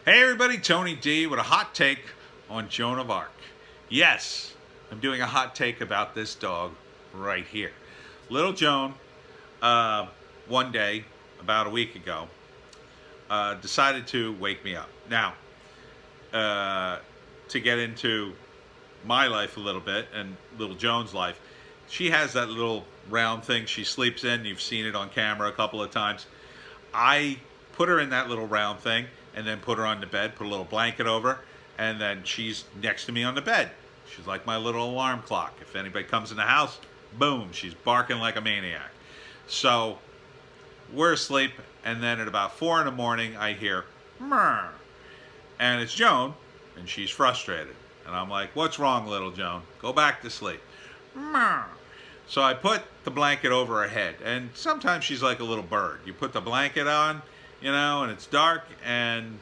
Hey everybody, Tony D with a hot take on Joan of Arc. Yes, I'm doing a hot take about this dog right here. Little Joan, uh, one day, about a week ago, decided to wake me up. Now, uh, to get into my life a little bit and Little Joan's life, she has that little round thing she sleeps in. You've seen it on camera a couple of times. I put her in that little round thing and then put her on the bed, put a little blanket over, and then she's next to me on the bed. She's like my little alarm clock. If anybody comes in the house, boom, she's barking like a maniac. So we're asleep, and then at about 4 in the morning, I hear, "Mrr," and it's Joan, and she's frustrated. And I'm like, "What's wrong, little Joan? Go back to sleep." "Mrr." So I put the blanket over her head, and sometimes she's like a little bird. You put the blanket on, and it's dark, and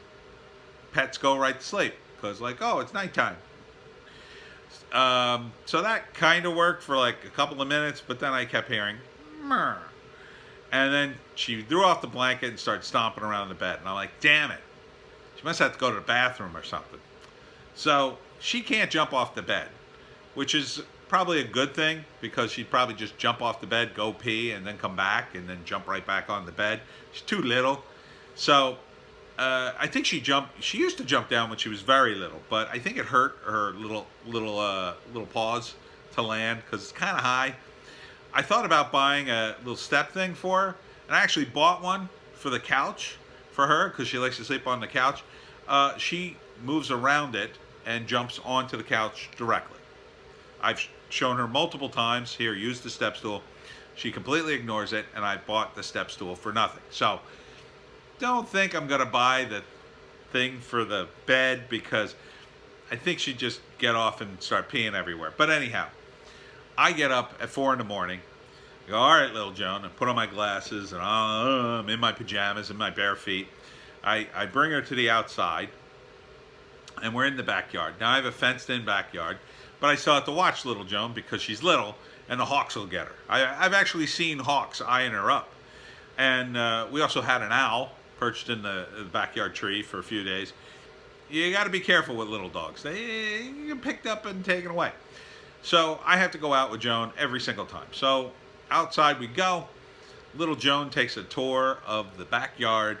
pets go right to sleep because, like, oh, it's nighttime. So that kind of worked for like a couple of minutes, but then I kept hearing, "Mrr." And then she threw off the blanket and started stomping around the bed. And I'm like, damn it. She must have to go to the bathroom or something. So she can't jump off the bed, which is probably a good thing because she'd probably just jump off the bed, go pee, and then come back and then jump right back on the bed. She's too little. So I think she jumped. She used to jump down when she was very little, but I think it hurt her little paws to land because it's kind of high. I thought about buying a little step thing for her, and I actually bought one for the couch for her because she likes to sleep on the couch. She moves around it and jumps onto the couch directly. I've shown her multiple times, here, use the step stool. She completely ignores it, and I bought the step stool for nothing. So don't think I'm going to buy the thing for the bed because I think she'd just get off and start peeing everywhere. But anyhow, I get up at 4 in the morning. I go, all right, little Joan, and put on my glasses, and I'm in my pajamas, in my bare feet. I bring her to the outside, and we're in the backyard. Now, I have a fenced-in backyard, but I still have to watch little Joan because she's little, and the hawks will get her. I've actually seen hawks eyeing her up. And we also had an owl perched in the backyard tree for a few days. You got to be careful with little dogs. They get picked up and taken away. So I have to go out with Joan every single time. So outside we go. Little Joan takes a tour of the backyard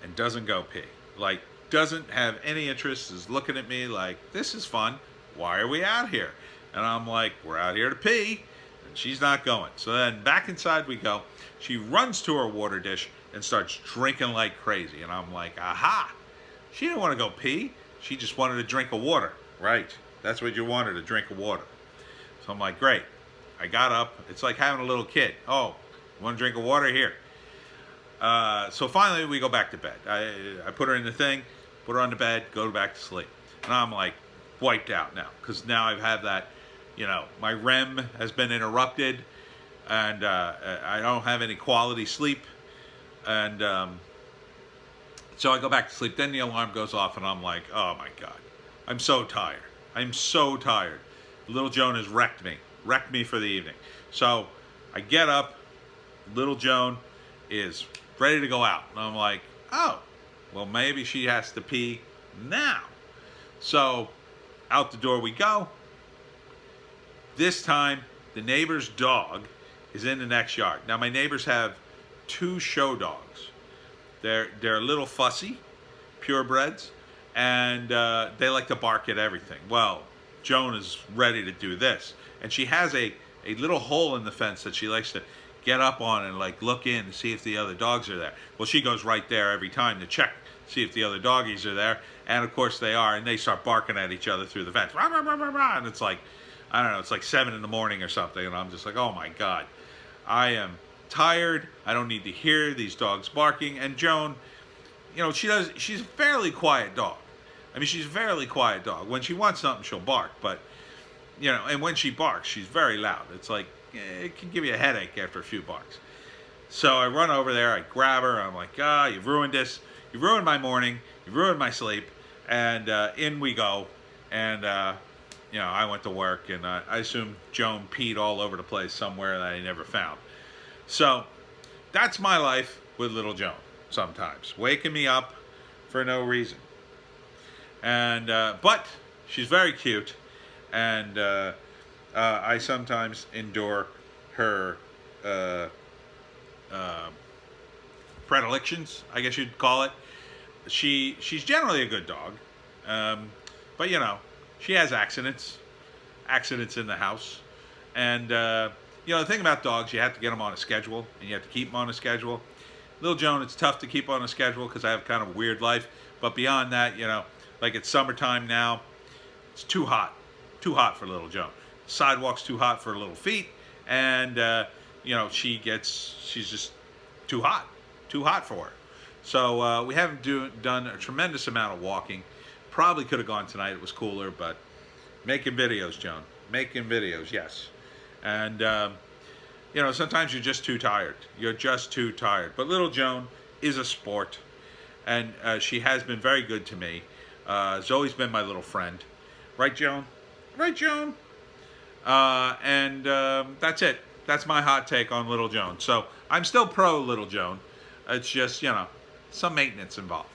and doesn't go pee. Like, doesn't have any interest, is looking at me like, this is fun. Why are we out here? And I'm like, we're out here to pee. And she's not going. So then back inside we go. She runs to her water dish and starts drinking like crazy. And I'm like, aha. She didn't want to go pee. She just wanted a drink of water. Right. That's what you wanted, a drink of water. So I'm like, great. I got up. It's like having a little kid. Oh, you want a drink of water? Here. So finally we go back to bed. I put her in the thing, put her on the bed, go back to sleep. And I'm like wiped out now because now I've had that, my REM has been interrupted and I don't have any quality sleep. And so I go back to sleep. Then the alarm goes off and I'm like, oh my God, I'm so tired. I'm so tired. Little Joan has wrecked me for the evening. So I get up, little Joan is ready to go out. And I'm like, oh, well, maybe she has to pee now. So out the door we go. This time, the neighbor's dog is in the next yard. Now, my neighbors have 2 show dogs. They're a little fussy, purebreds, and they like to bark at everything. Well, Joan is ready to do this. And she has a little hole in the fence that she likes to get up on and like look in and see if the other dogs are there. Well, she goes right there every time to check, see if the other doggies are there. And of course they are. And they start barking at each other through the fence. Rah, rah, rah, rah, rah. And it's like, I don't know, it's like 7 in the morning or something. And I'm just like, oh my God, I am tired. I don't need to hear these dogs barking. And Joan, she's a fairly quiet dog. I mean, she's a fairly quiet dog. When she wants something, she'll bark. But, and when she barks, she's very loud. It's like, it can give you a headache after a few barks. So I run over there, I grab her, I'm like, you've ruined this. You've ruined my morning. You've ruined my sleep. And in we go. And, I went to work, and I assume Joan peed all over the place somewhere that I never found. So that's my life with little Joan sometimes. Waking me up for no reason. and but she's very cute, and I sometimes endure her uh, predilections, I guess you'd call it. She's generally a good dog, but she has accidents in the house, and the thing about dogs, you have to get them on a schedule, and you have to keep them on a schedule. Little Joan, it's tough to keep on a schedule because I have kind of a weird life, but beyond that, like it's summertime now, it's too hot for Little Joan. Sidewalk's too hot for her little feet, and she's just too hot for her. So we haven't done a tremendous amount of walking. Probably could have gone tonight. It was cooler, but making videos, Joan. Making videos, yes. And sometimes you're just too tired. You're just too tired. But Little Joan is a sport, and she has been very good to me. Has always been my little friend, right, Joan? Right, Joan? And that's it. That's my hot take on Little Joan. So I'm still pro Little Joan. It's just, some maintenance involved.